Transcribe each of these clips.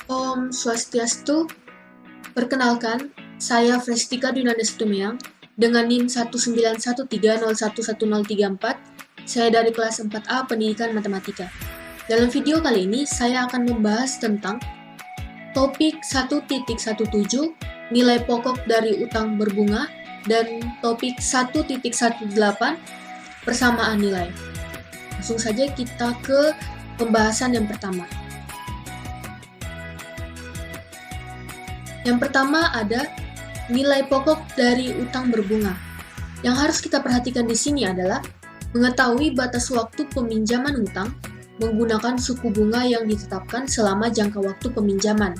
Om Swastiastu, perkenalkan, saya Frestika Dunanda Situmeang dengan NIM 19130111034. Saya dari kelas 4A Pendidikan Matematika. Dalam video kali ini, saya akan membahas tentang topik 1.17, nilai pokok dari utang berbunga, dan topik 1.18, persamaan nilai. Langsung saja kita ke pembahasan yang pertama. Yang pertama ada nilai pokok dari utang berbunga. Yang harus kita perhatikan di sini adalah mengetahui batas waktu peminjaman utang menggunakan suku bunga yang ditetapkan selama jangka waktu peminjaman.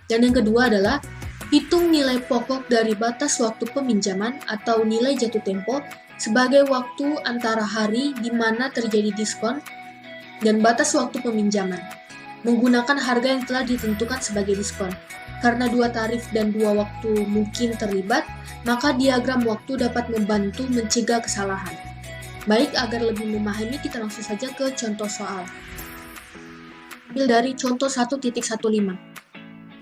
Dan yang kedua adalah hitung nilai pokok dari batas waktu peminjaman atau nilai jatuh tempo sebagai waktu antara hari di mana terjadi diskon dan batas waktu peminjaman menggunakan harga yang telah ditentukan sebagai diskon. Karena dua tarif dan dua waktu mungkin terlibat, maka diagram waktu dapat membantu mencegah kesalahan. Baik, agar lebih memahami, kita langsung saja ke contoh soal. Ambil dari contoh 1.15.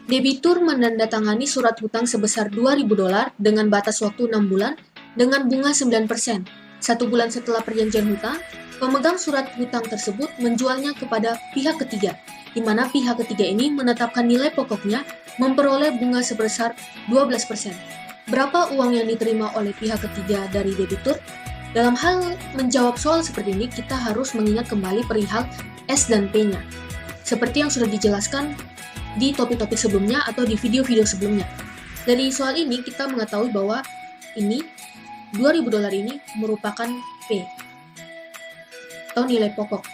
Debitur menandatangani surat hutang sebesar $2.000 dengan batas waktu 6 bulan dengan bunga 9%. 1 bulan setelah perjanjian hutang, pemegang surat hutang tersebut menjualnya kepada pihak ketiga, di mana pihak ketiga ini menetapkan nilai pokoknya memperoleh bunga sebesar 12%. Berapa uang yang diterima oleh pihak ketiga dari debitur? Dalam hal menjawab soal seperti ini, kita harus mengingat kembali perihal S dan P-nya. Seperti yang sudah dijelaskan di topik-topik sebelumnya atau di video-video sebelumnya. Dari soal ini, kita mengetahui bahwa ini $2.000 ini merupakan P atau nilai pokok.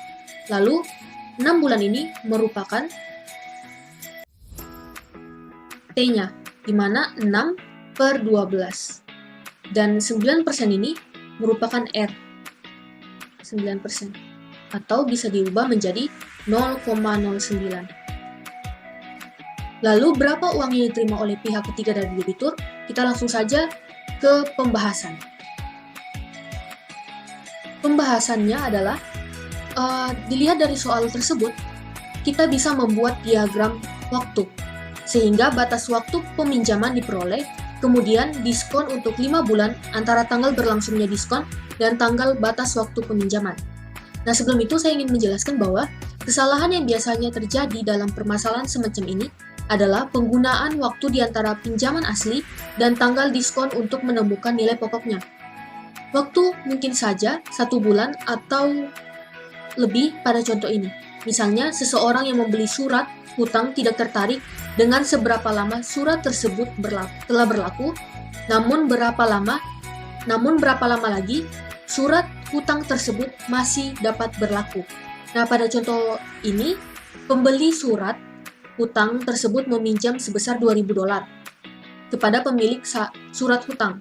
Lalu 6 bulan ini merupakan T-nya, di mana 6/12. Dan 9% ini merupakan R, 9%. Atau bisa diubah menjadi 0,09. Lalu berapa uang yang diterima oleh pihak ketiga dari debitur? Kita langsung saja ke pembahasan. Pembahasannya adalah dilihat dari soal tersebut, kita bisa membuat diagram waktu, sehingga batas waktu peminjaman diperoleh, kemudian diskon untuk 5 bulan antara tanggal berlangsungnya diskon dan tanggal batas waktu peminjaman. Nah, sebelum itu saya ingin menjelaskan bahwa kesalahan yang biasanya terjadi dalam permasalahan semacam ini adalah penggunaan waktu di antara pinjaman asli dan tanggal diskon untuk menemukan nilai pokoknya. Waktu mungkin saja 1 bulan atau lebih pada contoh ini. Misalnya, seseorang yang membeli surat hutang tidak tertarik dengan seberapa lama surat tersebut telah berlaku, namun berapa lama lagi surat hutang tersebut masih dapat berlaku. Nah, pada contoh ini, pembeli surat hutang tersebut meminjam sebesar $2.000 kepada pemilik surat hutang.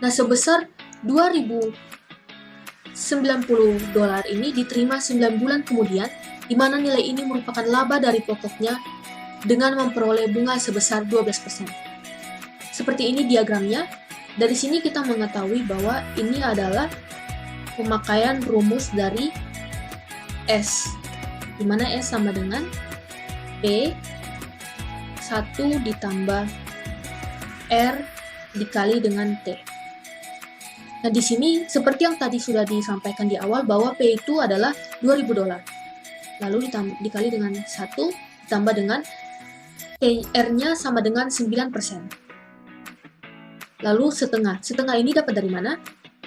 Nah, sebesar $2.090 ini diterima 9 bulan kemudian, di mana nilai ini merupakan laba dari pokoknya dengan memperoleh bunga sebesar 12%. Seperti ini diagramnya. Dari sini kita mengetahui bahwa ini adalah pemakaian rumus dari S, di mana S sama dengan P 1 ditambah R dikali dengan T. Nah, di sini seperti yang tadi sudah disampaikan di awal bahwa P itu adalah $2.000. Lalu dikali dengan 1 ditambah dengan R-nya sama dengan 9%. Lalu setengah. Setengah ini dapat dari mana?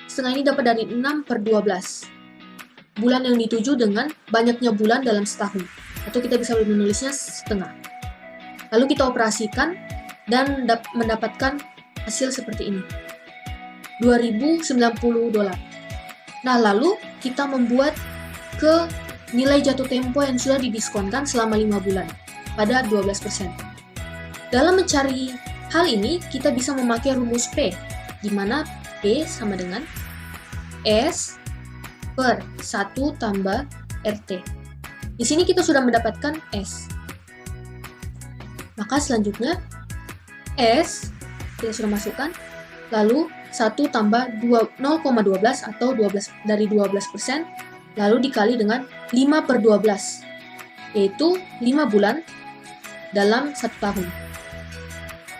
Setengah ini dapat dari 6/12. Bulan yang dituju dengan banyaknya bulan dalam setahun. Atau kita bisa menulisnya setengah. Lalu kita operasikan dan mendapatkan hasil seperti ini. $2.090. Nah, lalu kita membuat ke nilai jatuh tempo yang sudah didiskonkan selama 5 bulan pada 12%. Dalam mencari hal ini, kita bisa memakai rumus P, di mana P sama dengan S per 1 tambah RT. Di sini kita sudah mendapatkan S. Maka selanjutnya, S kita sudah masukkan, lalu 1 tambah 0,12 atau 12 dari 12%, lalu dikali dengan 5/12, yaitu 5 bulan dalam 1 tahun.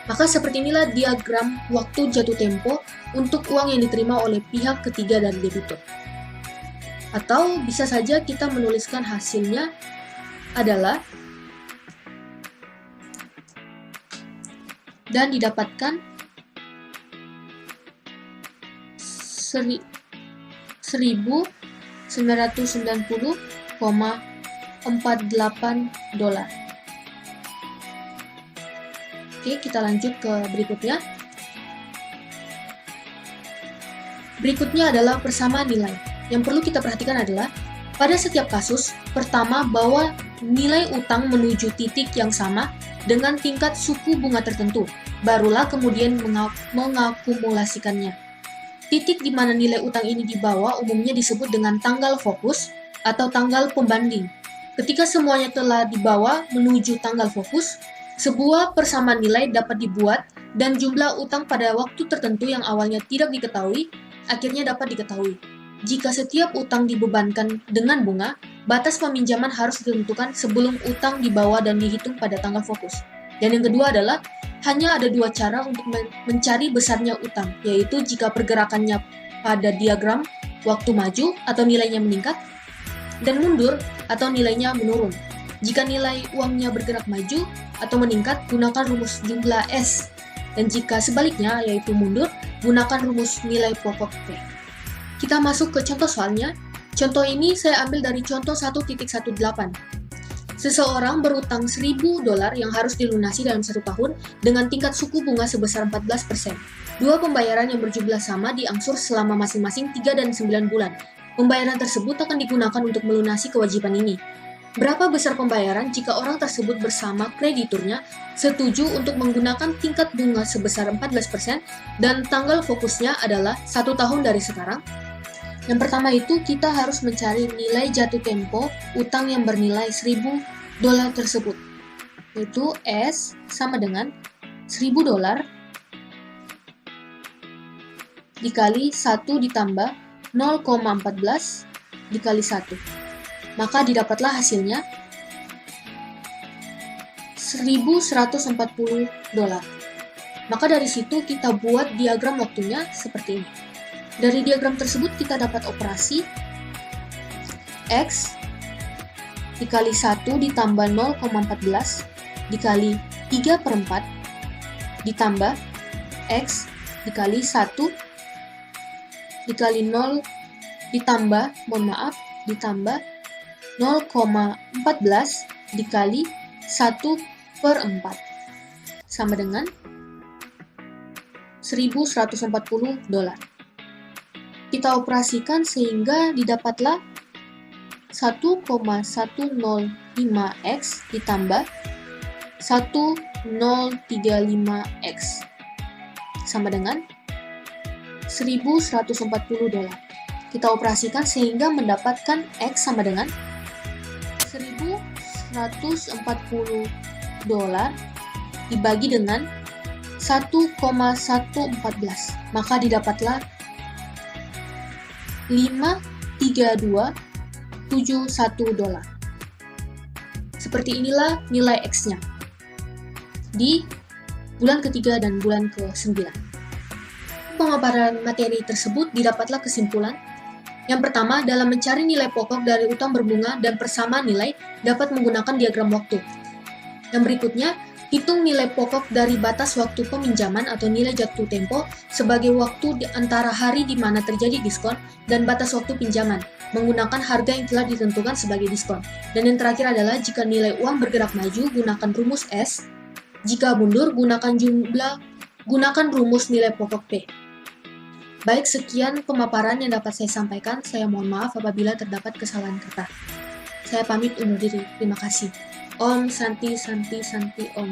Maka seperti inilah diagram waktu jatuh tempo untuk uang yang diterima oleh pihak ketiga dari debitur. Atau bisa saja kita menuliskan hasilnya adalah dan didapatkan 1.990,48 dolar. Oke, kita lanjut ke berikutnya. Berikutnya adalah persamaan nilai. Yang perlu kita perhatikan adalah, pada setiap kasus, pertama bahwa nilai utang menuju titik yang sama dengan tingkat suku bunga tertentu, barulah kemudian mengakumulasikannya. Titik di mana nilai utang ini dibawa umumnya disebut dengan tanggal fokus atau tanggal pembanding. Ketika semuanya telah dibawa menuju tanggal fokus, sebuah persamaan nilai dapat dibuat dan jumlah utang pada waktu tertentu yang awalnya tidak diketahui, akhirnya dapat diketahui. Jika setiap utang dibebankan dengan bunga, batas peminjaman harus ditentukan sebelum utang dibawa dan dihitung pada tanggal fokus. Dan yang kedua adalah, hanya ada 2 cara untuk mencari besarnya utang, yaitu jika pergerakannya pada diagram waktu maju atau nilainya meningkat, dan mundur atau nilainya menurun. Jika nilai uangnya bergerak maju atau meningkat, gunakan rumus jumlah S. Dan jika sebaliknya, yaitu mundur, gunakan rumus nilai pokok P. Kita masuk ke contoh soalnya. Contoh ini saya ambil dari contoh 1.18. Seseorang berutang 1.000 dolar yang harus dilunasi dalam 1 tahun dengan tingkat suku bunga sebesar 14%. Dua pembayaran yang berjumlah sama diangsur selama masing-masing 3 dan 9 bulan. Pembayaran tersebut akan digunakan untuk melunasi kewajiban ini. Berapa besar pembayaran jika orang tersebut bersama krediturnya setuju untuk menggunakan tingkat bunga sebesar 14% dan tanggal fokusnya adalah 1 tahun dari sekarang? Yang pertama itu kita harus mencari nilai jatuh tempo utang yang bernilai 1.000 dolar tersebut. Yaitu S sama dengan 1.000 dolar dikali 1 ditambah 0,14 dikali 1. Maka didapatlah hasilnya 1.140 dolar. Maka dari situ kita buat diagram waktunya seperti ini. Dari diagram tersebut kita dapat operasi X dikali 1 ditambah 0,14 dikali 3/4 ditambah X dikali 1 dikali 0 ditambah, ditambah 0,14 dikali 1/4 sama dengan 1.140 dolar. Kita operasikan sehingga didapatlah 1,105x ditambah 1035x sama dengan 1.140 dolar. Kita operasikan sehingga mendapatkan X sama dengan 1.140 dolar dibagi dengan 1,114. Maka didapatlah 53271 dolar. Seperti inilah nilai X-nya di bulan ketiga dan bulan ke-9. Pemaparan materi tersebut didapatlah kesimpulan. Yang pertama, dalam mencari nilai pokok dari utang berbunga dan persamaan nilai dapat menggunakan diagram waktu. Yang berikutnya, hitung nilai pokok dari batas waktu peminjaman atau nilai jatuh tempo sebagai waktu di antara hari di mana terjadi diskon dan batas waktu pinjaman, menggunakan harga yang telah ditentukan sebagai diskon. Dan yang terakhir adalah jika nilai uang bergerak maju, gunakan rumus S. Jika mundur, gunakan rumus nilai pokok P. Baik, sekian pemaparan yang dapat saya sampaikan. Saya mohon maaf apabila terdapat kesalahan kata. Saya pamit undur diri. Terima kasih. Om Santi Santi Santi Om.